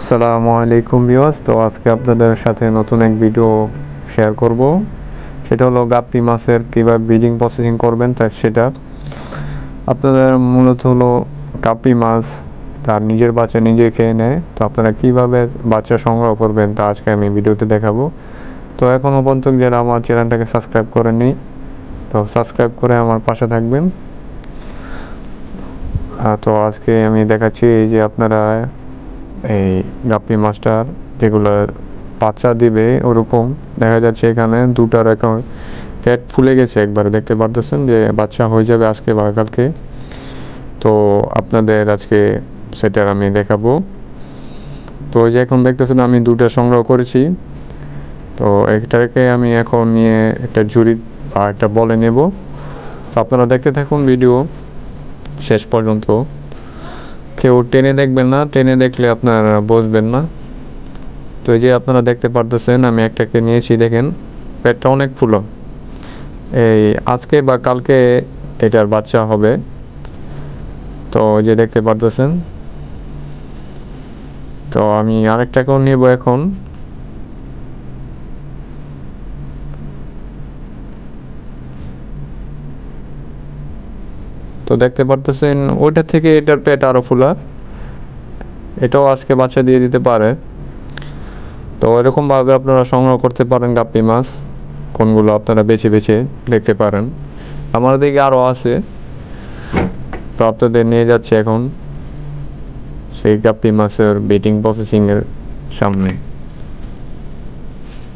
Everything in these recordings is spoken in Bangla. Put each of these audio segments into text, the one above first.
আসসালামু আলাইকুম ভিউয়ার্স। তো আজকে আপনাদের সাথে নতুন এক ভিডিও শেয়ার করব। সেটা হলো গাপ্পি মাছের কীভাবে ব্রিডিং প্রসেসিং করবেন সেটা আপনাদের মূলত হলো গাপ্পি মাছ তার নিজের বাচ্চা নিজে খেয়ে নেয়। তো আপনারা কীভাবে বাচ্চা সংগ্রহ করবেন তা আজকে আমি ভিডিওতে দেখাবো। তো এখনও পর্যন্ত যারা আমার চ্যানেলটাকে সাবস্ক্রাইব করেননি, তো সাবস্ক্রাইব করে আমার পাশে থাকবেন। তো আজকে আমি দেখাচ্ছি এই যে আপনারা এই গাপ্পি মাছটার যেগুলো বাচ্চা দিবে ওরকম দেখা যাচ্ছে এখানে দুটার এখন পেট ফুলে গেছে, একবার দেখতে পারতেছেন যে বাচ্চা হয়ে যাবে আজকে বা কালকে। তো আপনাদের আজকে সেটার আমি দেখাবো। তো ওই যে এখন দেখতেছেন আমি দুটা সংগ্রহ করেছি। তো একটাকে আমি এখন নিয়ে একটা ঝুড়ি বা একটা বলে নেব। তো আপনারা দেখতে থাকুন ভিডিও শেষ পর্যন্ত। কেউ টেনে দেখবেন না, টেনে দেখলে আপনারা বুঝবেন না। তো এই যে আপনারা দেখতে পারতেছেন আমি একটাকে নিয়েছি, দেখেন পেটটা অনেক ফুলো। এই আজকে বা কালকে এটার বাচ্চা হবে। তো ওই যে দেখতে পারতেছেন। তো আমি আরেকটাকেও নেব এখন। তো দেখতে পারতেছেন ওইটা থেকে এটার পেট আরো ফুলা, এটাও আজকে বাচ্চা দিয়ে দিতে পারে। তো এরকমভাবে আপনারা সংগ্রহ করতে পারেন গাপ্পি মাছ, কোনগুলো আপনারা বেছে বেছে দেখতে পারেন। আমার দিকে আরও আছে, তো আপনাদের নিয়ে যাচ্ছে এখন সেই গাপ্পি মাছের ব্রিডিং প্রসেসিংয়ের সামনে।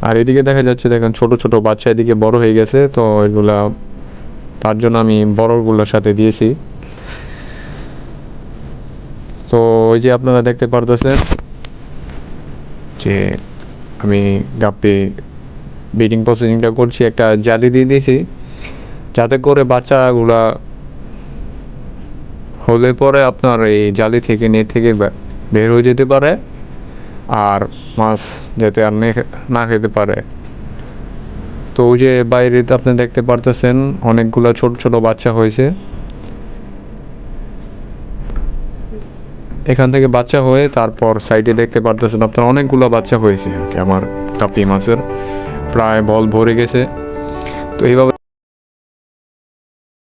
আর এদিকে দেখা যাচ্ছে দেখেন ছোট ছোট বাচ্চা এদিকে বড় হয়ে গেছে। তো এগুলা তার জন্য আমি বড়গুলোর সাথে দিয়েছি। তো ওই যে আপনারা দেখতে পারতেছেন যে আমি গাপ্পি ব্রিডিং প্রসেসিংটা করছি, একটা জালি দিয়ে দিয়েছি যাতে করে বাচ্চাগুলা হলে পরে আপনার এই জালি থেকে নেট থেকে বের হয়ে যেতে পারে, আর মাছ যাতে আর না খেতে পারে। তো ওই যে বাইরে আপনি দেখতে পারতেছেন অনেকগুলা ছোট ছোট বাচ্চা হয়েছে। এখান থেকে বাচ্চা হয়ে তারপর সাইডে দেখতে পারতেছেন আপনার অনেকগুলো বাচ্চা হয়েছে আর কি। আমার গাপ্পি মাছের প্রায় বল ভরে গেছে। তো এইভাবে